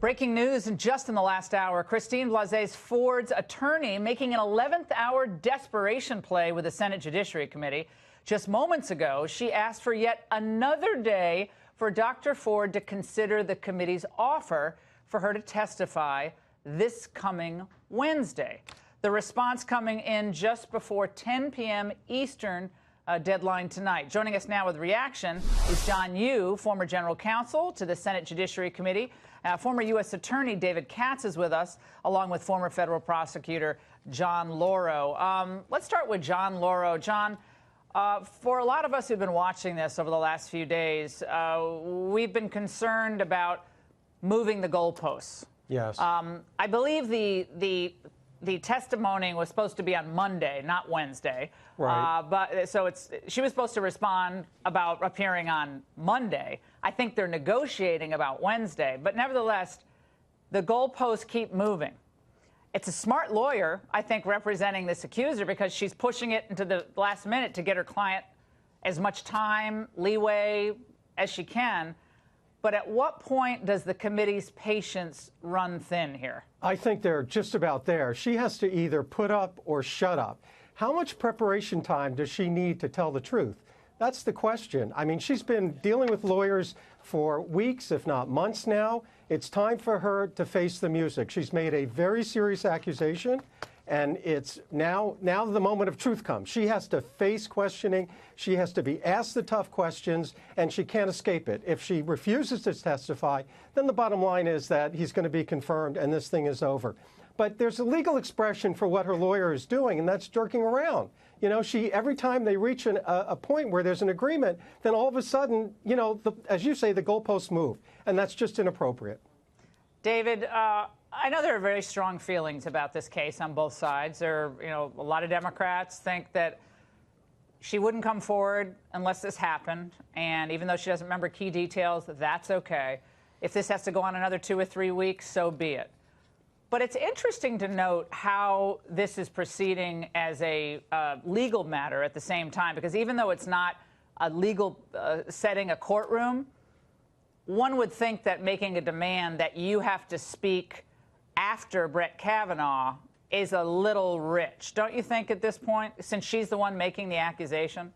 Breaking news just in the last hour. Christine Blasey Ford's attorney making an 11th hour desperation play with the Senate Judiciary Committee. Just moments ago, she asked for yet another day for Dr. Ford to consider the committee's offer for her to testify this coming Wednesday. The response coming in just before 10 p.m. Eastern deadline tonight. Joining us now with reaction is John Yoo, former general counsel to the Senate Judiciary Committee. Former U.S. Attorney David Katz is with us, along with former federal prosecutor John Lauro. Let's start with John Lauro. John, for a lot of us who've been watching this over the last few days, we've been concerned about moving the goalposts. Yes. I believe the testimony was supposed to be on Monday, not Wednesday. Right. But so she was supposed to respond about appearing on Monday. I think they're negotiating about Wednesday. But nevertheless, the goalposts keep moving. It's a smart lawyer, I think, representing this accuser because she's pushing it into the last minute to get her client as much time, leeway as she can. But at what point does the committee's patience run thin here? I think they're just about there. She has to either put up or shut up. How much preparation time does she need to tell the truth? That's the question. I mean, she's been dealing with lawyers for weeks, if not months now. It's time for her to face the music. She's made a very serious accusation, and it's now the moment of truth comes. She has to face questioning. She has to be asked the tough questions, and she can't escape it. If she refuses to testify, then the bottom line is that he's going to be confirmed and this thing is over. But there's a legal expression for what her lawyer is doing, and that's jerking around. You know, every time they reach a point where there's an agreement, then all of a sudden, you know, as you say, the goalposts move, and that's just inappropriate. David, I know there are very strong feelings about this case on both sides. A lot of Democrats think that she wouldn't come forward unless this happened, and even though she doesn't remember key details, that's okay. If this has to go on another 2 or 3 weeks, so be it. But it's interesting to note how this is proceeding as a legal matter at the same time, because even though it's not a legal setting, a courtroom, one would think that making a demand that you have to speak after Brett Kavanaugh is a little rich. Don't you think at this point, since she's the one making the accusation?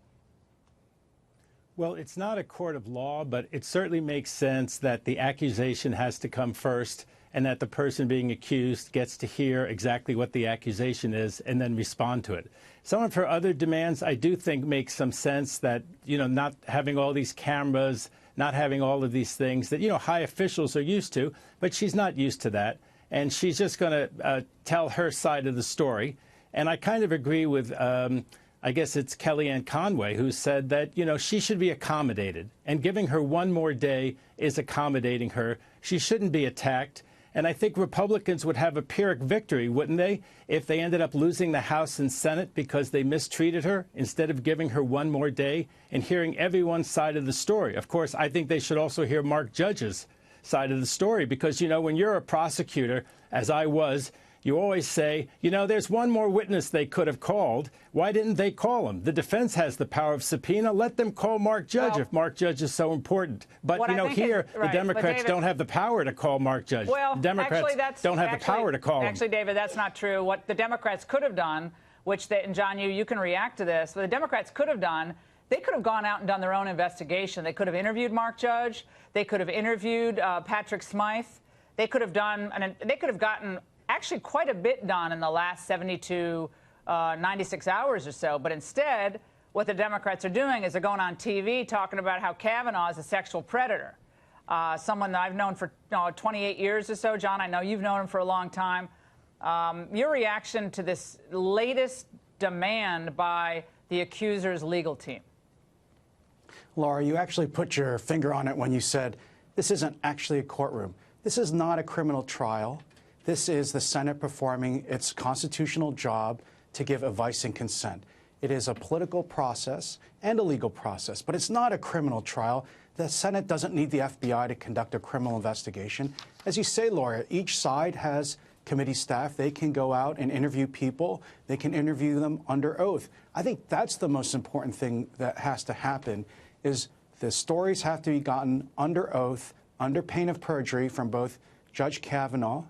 Well, it's not a court of law, but it certainly makes sense that the accusation has to come first and that the person being accused gets to hear exactly what the accusation is and then respond to it. Some of her other demands, I do think, make some sense that, not having all these cameras, not having all of these things that, high officials are used to, but she's not used to that. And she's just going to tell her side of the story. And I kind of agree with, I guess it's Kellyanne Conway, who said that, she should be accommodated. And giving her one more day is accommodating her. She shouldn't be attacked. And I think Republicans would have a Pyrrhic victory, wouldn't they, if they ended up losing the House and Senate because they mistreated her instead of giving her one more day and hearing everyone's side of the story. Of course, I think they should also hear Mark Judge's side of the story because, when you're a prosecutor, as I was, you always say, there's one more witness they could have called. Why didn't they call him? The defense has the power of subpoena. Let them call Mark Judge if Mark Judge is so important. But, here, the Democrats don't have the power to call Mark Judge. Well, the Democrats don't have the power to call him. Actually, David, that's not true. What the Democrats could have done, and John, you can react to this, what the Democrats could have done, they could have gone out and done their own investigation. They could have interviewed Mark Judge. They could have interviewed Patrick Smythe. They could have gotten actually quite a bit done in the last 72, 96 hours or so. But instead, what the Democrats are doing is they're going on TV talking about how Kavanaugh is a sexual predator, someone that I've known for 28 years or so. John, I know you've known him for a long time. Your reaction to this latest demand by the accuser's legal team? Laura, you actually put your finger on it when you said this isn't actually a courtroom. This is not a criminal trial. This is the Senate performing its constitutional job to give advice and consent. It is a political process and a legal process, but it's not a criminal trial. The Senate doesn't need the FBI to conduct a criminal investigation. As you say, Laura, each side has committee staff. They can go out and interview people. They can interview them under oath. I think that's the most important thing that has to happen is the stories have to be gotten under oath, under pain of perjury from both Judge Kavanaugh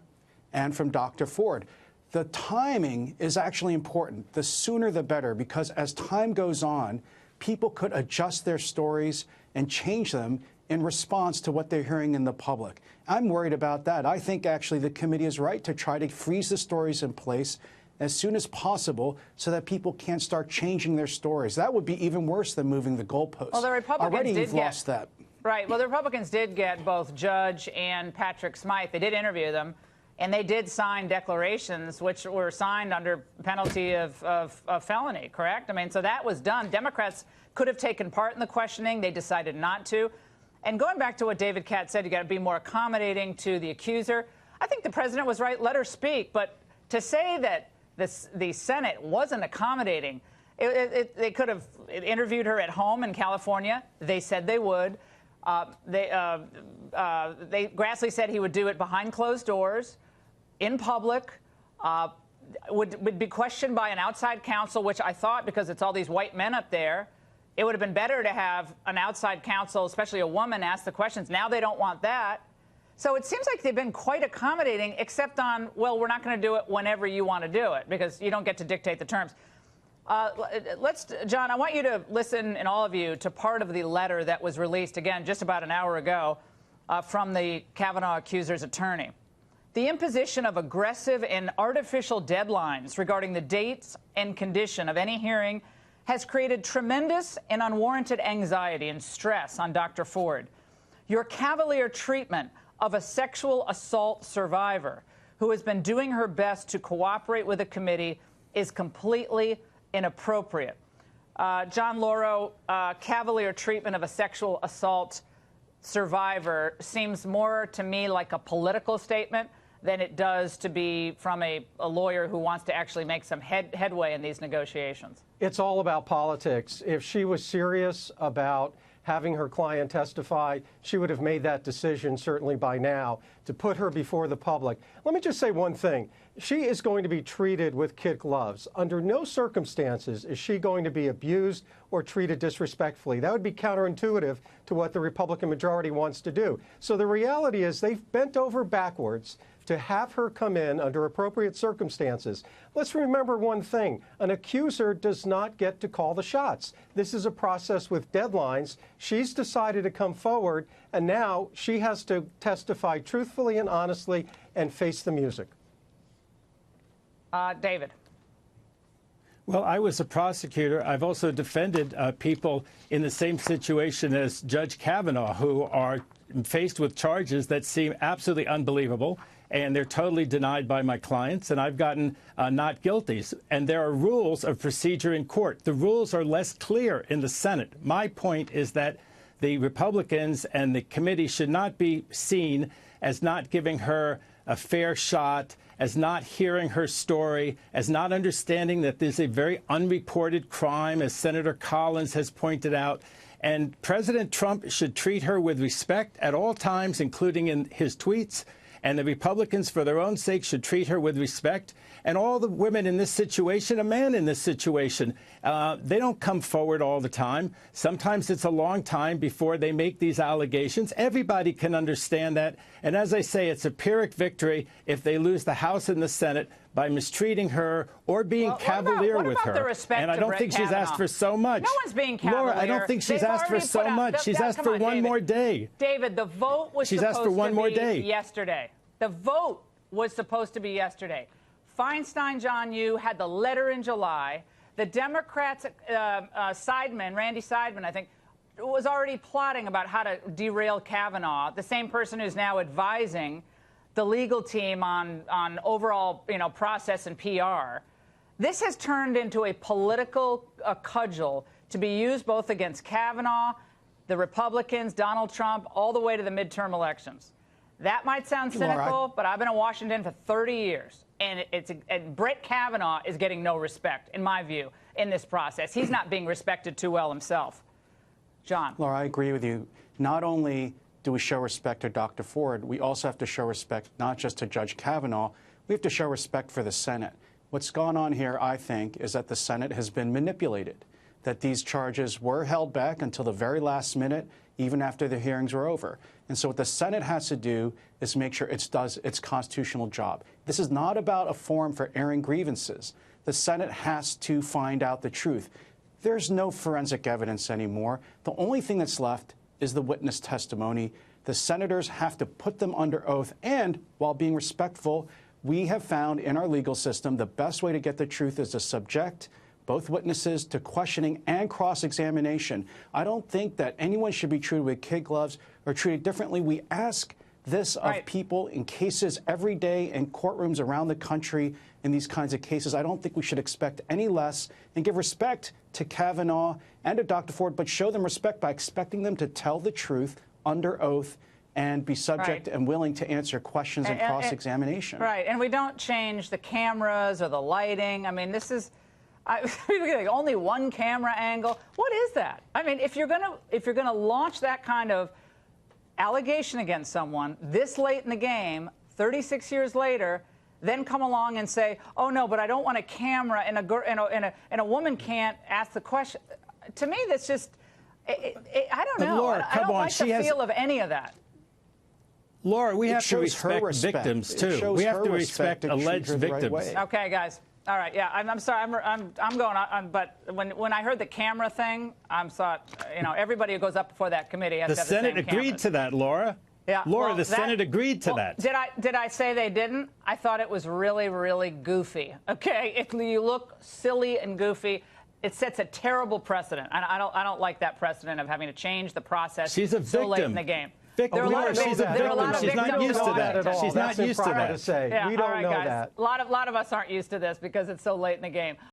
and from Dr. Ford. The timing is actually important. The sooner the better, because as time goes on, people could adjust their stories and change them in response to what they're hearing in the public. I'm worried about that. I think actually the committee is right to try to freeze the stories in place as soon as possible so that people can't start changing their stories. That would be even worse than moving the goalposts. Well, the Republicans already did you've lost that. Right. Well, the Republicans did get both Judge and Patrick Smythe. They did interview them, and they did sign declarations, which were signed under penalty of felony, correct? I mean, so that was done. Democrats could have taken part in the questioning. They decided not to. And going back to what David Katz said, you got to be more accommodating to the accuser. I think the president was right. Let her speak. But to say that the Senate wasn't accommodating, they could have interviewed her at home in California. They said they would. Grassley said he would do it behind closed doors, in public, would be questioned by an outside counsel, which I thought, because it's all these white men up there, it would have been better to have an outside counsel, especially a woman, ask the questions. Now they don't want that. So it seems like they've been quite accommodating, except on, well, we're not going to do it whenever you want to do it, because you don't get to dictate the terms. John, I want you to listen, and all of you, to part of the letter that was released, again, just about an hour ago, from the Kavanaugh accuser's attorney. The imposition of aggressive and artificial deadlines regarding the dates and condition of any hearing has created tremendous and unwarranted anxiety and stress on Dr. Ford. Your cavalier treatment of a sexual assault survivor who has been doing her best to cooperate with the committee is completely inappropriate. John Lauro, cavalier treatment of a sexual assault survivor seems more to me like a political statement than it does to be from a lawyer who wants to actually make some headway in these negotiations. It's all about politics. If she was serious about having her client testify, she would have made that decision certainly by now to put her before the public. Let me just say one thing. She is going to be treated with kid gloves. Under no circumstances is she going to be abused or treated disrespectfully. That would be counterintuitive to what the Republican majority wants to do. So the reality is they've bent over backwards to have her come in under appropriate circumstances. Let's remember one thing. An accuser does not get to call the shots. This is a process with deadlines. She's decided to come forward, and now she has to testify truthfully and honestly and face the music. David. Well, I was a prosecutor. I've also defended people in the same situation as Judge Kavanaugh, who are faced with charges that seem absolutely unbelievable, and they're totally denied by my clients, and I've gotten not guilties. And there are rules of procedure in court. The rules are less clear in the Senate. My point is that the Republicans and the committee should not be seen as not giving her a fair shot, as not hearing her story, as not understanding that there's a very unreported crime, as Senator Collins has pointed out. And President Trump should treat her with respect at all times, including in his tweets. And the Republicans, for their own sake, should treat her with respect. And all the women in this situation, a man in this situation, they don't come forward all the time. Sometimes it's a long time before they make these allegations. Everybody can understand that. And as I say, it's a Pyrrhic victory if they lose the House and the Senate by mistreating her or being cavalier with her. And I don't think she's asked for so much. No one's being cavalier. Laura, I don't think she's asked for so much. She's asked for one more day. David, the vote was supposed to be yesterday. The vote was supposed to be yesterday. Feinstein, John Yoo, had the letter in July. The Democrats, Seidman, Randy Seidman, I think, was already plotting about how to derail Kavanaugh, the same person who's now advising the legal team on overall, process and PR. This has turned into a political cudgel to be used both against Kavanaugh, the Republicans, Donald Trump, all the way to the midterm elections. That might sound cynical, but I've been in Washington for 30 years, and Brett Kavanaugh is getting no respect, in my view, in this process. He's not being respected too well himself. John. Laura, I agree with you. Not only do we show respect to Dr. Ford, we also have to show respect not just to Judge Kavanaugh, we have to show respect for the Senate. What's gone on here, I think, is that the Senate has been manipulated, that these charges were held back until the very last minute, even after the hearings were over. And so what the Senate has to do is make sure it does its constitutional job. This is not about a forum for airing grievances. The Senate has to find out the truth. There's no forensic evidence anymore. The only thing that's left is the witness testimony. The senators have to put them under oath, and while being respectful, we have found in our legal system the best way to get the truth is to subject both witnesses to questioning and cross-examination. I don't think that anyone should be treated with kid gloves or treated differently. We ask this of people in cases every day in courtrooms around the country in these kinds of cases. I don't think we should expect any less, and give respect to Kavanaugh and to Dr. Ford, but show them respect by expecting them to tell the truth under oath and be subject and willing to answer questions and cross-examination. Right, and we don't change the cameras or the lighting. I mean, this is only one camera angle. What is that? I mean, if you're gonna launch that kind of allegation against someone this late in the game, 36 years later, then come along and say, "Oh no, but I don't want a camera and a woman can't ask the question." To me, that's just I don't know. Laura, I don't like the feel of any of that. Laura, we have to respect victims too. We have to respect alleged victims. Okay, guys. All right. Yeah, I'm sorry. I'm going on. But when I heard the camera thing, I thought, everybody who goes up before that committee has to have the same Senate agreed cameras. to that, Laura. Yeah, Laura, the Senate agreed to that. Did I say they didn't? I thought it was really, really goofy. Okay, if you look silly and goofy, it sets a terrible precedent. I don't like that precedent of having to change the process She's a so late victim. in the game. She's a victim. She's not used to that. She's not used to that. We don't know that. A lot of us aren't used to this because it's so late in the game.